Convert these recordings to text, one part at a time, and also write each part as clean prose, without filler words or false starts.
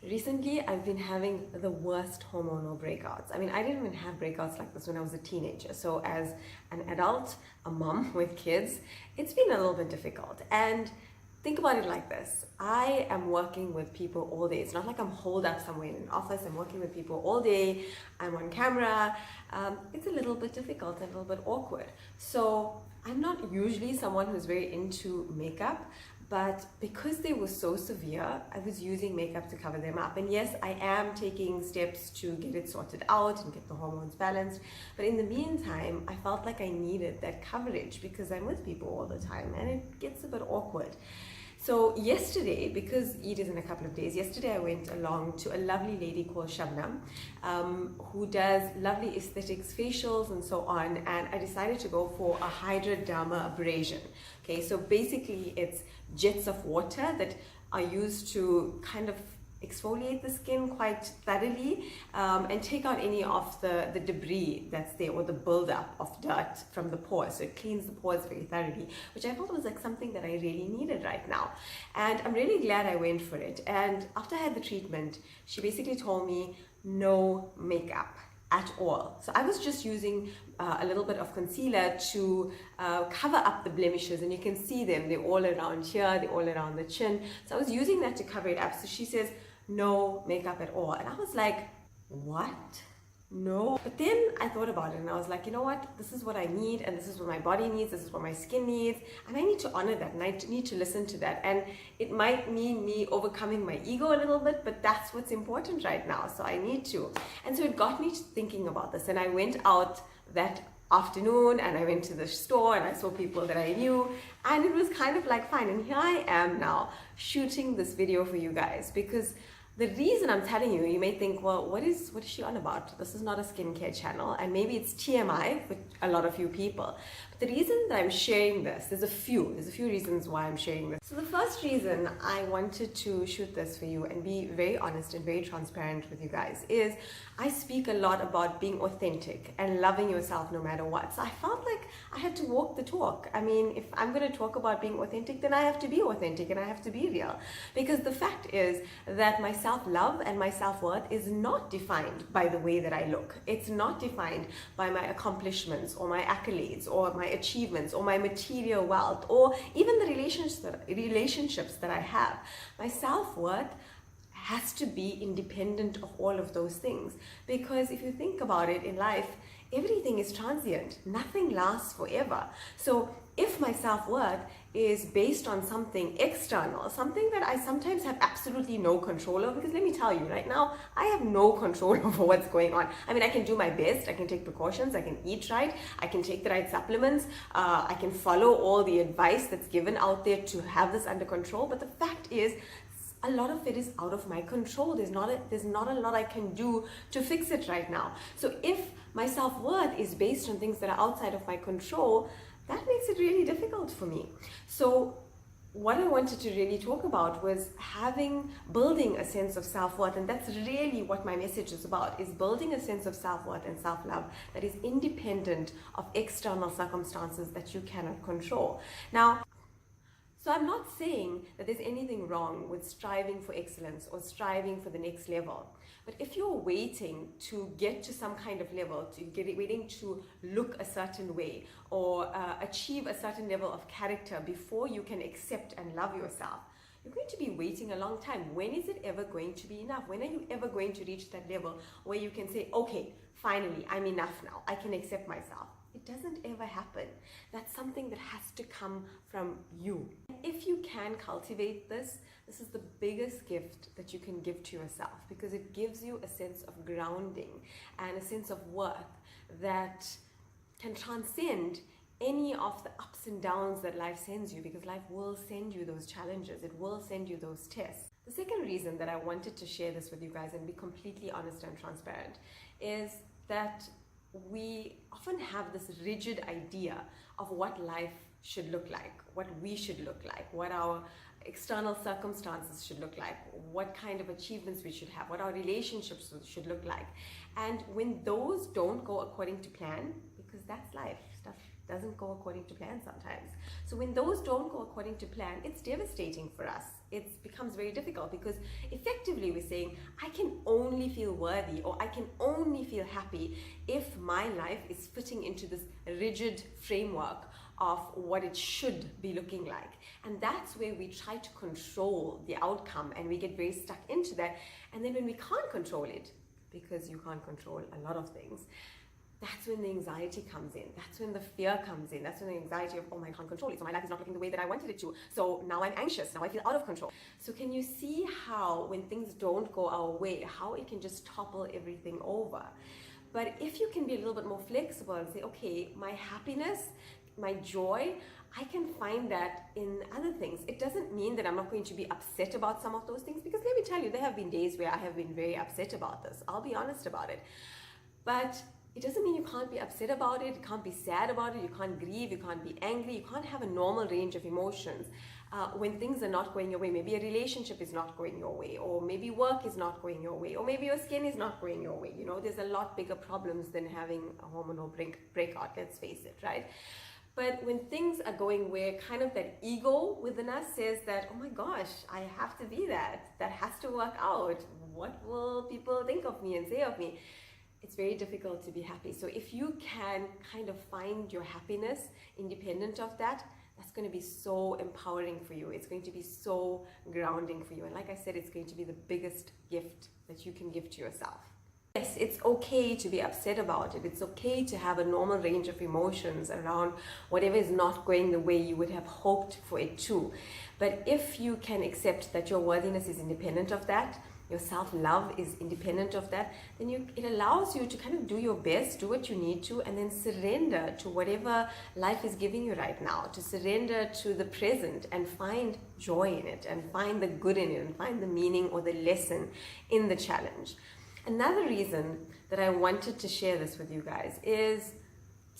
Recently, I've been having the worst hormonal breakouts. I mean, I didn't even have breakouts like this when I was a teenager. So as an adult, a mom with kids, it's been a little bit difficult. And think about it like this. I am working with people all day. It's not like I'm holed up somewhere in an office. I'm working with people all day. I'm on camera. It's a little bit difficult and a little bit awkward. So I'm not usually someone who's very into makeup, but because they were so severe, I was using makeup to cover them up. And yes, I am taking steps to get it sorted out and get the hormones balanced. But in the meantime, I felt like I needed that coverage because I'm with people all the time and it gets a bit awkward. So yesterday, because Eid is in a couple of days, yesterday I went along to a lovely lady called Shabnam, who does lovely aesthetics, facials and so on, and I decided to go for a hydroderma abrasion. Okay, so basically it's jets of water that are used to kind of exfoliate the skin quite thoroughly and take out any of the debris that's there or the buildup of dirt from the pores. So it cleans the pores very thoroughly, which I thought was like something that I really needed right now. And I'm really glad I went for it. And after I had the treatment, she basically told me no makeup at all. So I was just using a little bit of concealer to cover up the blemishes, and you can see them. They're all around here, they're all around the chin. So I was using that to cover it up. So she says, no makeup at all. And I was like, what? No. But then I thought about it and I was like, you know what? This is what I need and this is what my body needs. This is what my skin needs. And I need to honor that and I need to listen to that. And it might mean me overcoming my ego a little bit, but that's what's important right now. So I need to. And so it got me thinking about this. And I went out that afternoon and I went to the store and I saw people that I knew and it was kind of like fine. And here I am now shooting this video for you guys because the reason I'm telling you, you may think, well, what is she on about? This is not a skincare channel, and maybe it's TMI for a lot of you people. But the reason that I'm sharing this, there's a few reasons why I'm sharing this. So the first reason I wanted to shoot this for you and be very honest and very transparent with you guys is I speak a lot about being authentic and loving yourself no matter what. So I felt like I had to walk the talk. I mean, if I'm going to talk about being authentic, then I have to be authentic and I have to be real. Because the fact is that my self-love and my self-worth is not defined by the way that I look. It's not defined by my accomplishments or my accolades or my achievements or my material wealth or even the relationships that I have. My self-worth has to be independent of all of those things, because if you think about it in life, everything is transient. Nothing lasts forever. So if my self-worth is based on something external, something that I sometimes have absolutely no control over, because let me tell you right now, I have no control over what's going on. I mean, I can do my best, I can take precautions, I can eat right, I can take the right supplements, I can follow all the advice that's given out there to have this under control, but the fact is, a lot of it is out of my control. There's not a lot I can do to fix it right now. So if my self-worth is based on things that are outside of my control, that makes it really difficult for me. So what I wanted to really talk about was building a sense of self-worth, and that's really what my message is about, is building a sense of self-worth and self-love that is independent of external circumstances that you cannot control. Now, so I'm not saying that there's anything wrong with striving for excellence or striving for the next level. But if you're waiting to get to some kind of level, waiting to look a certain way or achieve a certain level of character before you can accept and love yourself, you're going to be waiting a long time. When is it ever going to be enough? When are you ever going to reach that level where you can say, okay, finally, I'm enough now. I can accept myself. It doesn't ever happen. That's something that has to come from you. If you can cultivate this, this is the biggest gift that you can give to yourself, because it gives you a sense of grounding and a sense of worth that can transcend any of the ups and downs that life sends you, because life will send you those challenges. It will send you those tests. The second reason that I wanted to share this with you guys and be completely honest and transparent is that we often have this rigid idea of what life should look like, what we should look like, what our external circumstances should look like, what kind of achievements we should have, what our relationships should look like. And when those don't go according to plan, because that's life, stuff doesn't go according to plan sometimes. So when those don't go according to plan, it's devastating for us. It becomes very difficult because effectively we're saying, I can only feel worthy or I can only feel happy if my life is fitting into this rigid framework of what it should be looking like. And that's where we try to control the outcome and we get very stuck into that. And then when we can't control it, because you can't control a lot of things, that's when the anxiety comes in. That's when the fear comes in. That's when the anxiety of, oh my, I can't control it. So my life is not looking the way that I wanted it to. So now I'm anxious. Now I feel out of control. So can you see how when things don't go our way, how it can just topple everything over? But if you can be a little bit more flexible and say, okay, my happiness, my joy, I can find that in other things. It doesn't mean that I'm not going to be upset about some of those things, because let me tell you, there have been days where I have been very upset about this. I'll be honest about it. But it doesn't mean you can't be upset about it, you can't be sad about it, you can't grieve, you can't be angry, you can't have a normal range of emotions when things are not going your way. Maybe a relationship is not going your way, or maybe work is not going your way, or maybe your skin is not going your way. You know, there's a lot bigger problems than having a hormonal breakout, let's face it, right? But when things are going where kind of that ego within us says that, oh my gosh, I have to be that has to work out. What will people think of me and say of me? It's very difficult to be happy. So if you can kind of find your happiness independent of that, that's going to be so empowering for you. It's going to be so grounding for you. And like I said, it's going to be the biggest gift that you can give to yourself. Yes, it's okay to be upset about it. It's okay to have a normal range of emotions around whatever is not going the way you would have hoped for it to. But if you can accept that your worthiness is independent of that, your self-love is independent of that, then it allows you to kind of do your best, do what you need to, and then surrender to whatever life is giving you right now, to surrender to the present and find joy in it, and find the good in it, and find the meaning or the lesson in the challenge. Another reason that I wanted to share this with you guys is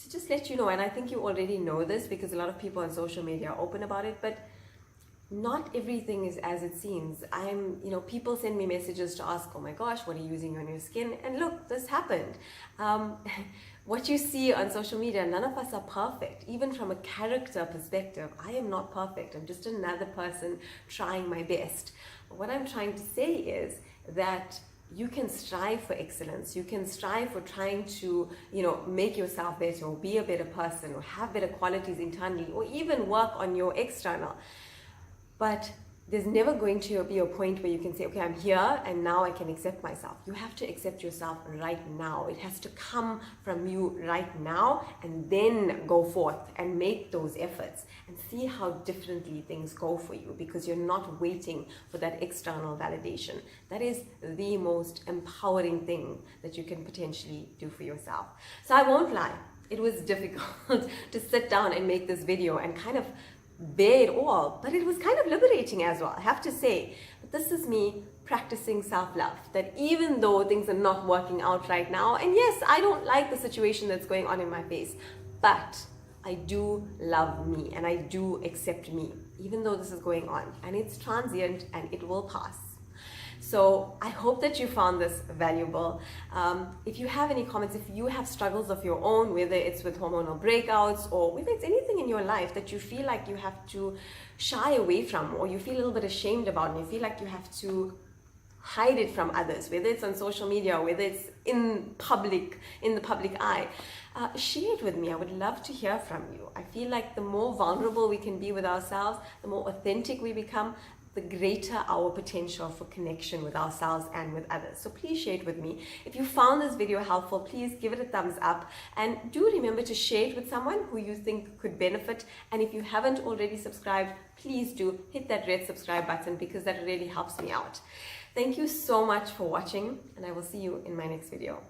to just let you know, and I think you already know this because a lot of people on social media are open about it, but not everything is as it seems. People send me messages to ask, oh my gosh, what are you using on your skin? And look, this happened. What you see on social media, none of us are perfect. Even from a character perspective, I am not perfect. I'm just another person trying my best. What I'm trying to say is that you can strive for excellence. You can strive for trying to, make yourself better, or be a better person, or have better qualities internally, or even work on your external. But there's never going to be a point where you can say, okay, I'm here and now I can accept myself. You have to accept yourself right now. It has to come from you right now, and then go forth and make those efforts and see how differently things go for you, because you're not waiting for that external validation. That is the most empowering thing that you can potentially do for yourself. So I won't lie, it was difficult to sit down and make this video and kind of bear it all, but it was kind of liberating as well, I have to say. But this is me practicing self-love, that even though things are not working out right now, and yes, I don't like the situation that's going on in my face, but I do love me and I do accept me, even though this is going on, and it's transient and it will pass. So I hope that you found this valuable. If you have any comments, if you have struggles of your own, whether it's with hormonal breakouts or whether it's anything in your life that you feel like you have to shy away from, or you feel a little bit ashamed about, and you feel like you have to hide it from others, whether it's on social media or whether it's in the public eye, share it with me. I would love to hear from you. I feel like the more vulnerable we can be with ourselves, the more authentic we become, the greater our potential for connection with ourselves and with others. So please share it with me. If you found this video helpful, please give it a thumbs up, and do remember to share it with someone who you think could benefit. And if you haven't already subscribed, please do hit that red subscribe button, because that really helps me out. Thank you so much for watching, and I will see you in my next video.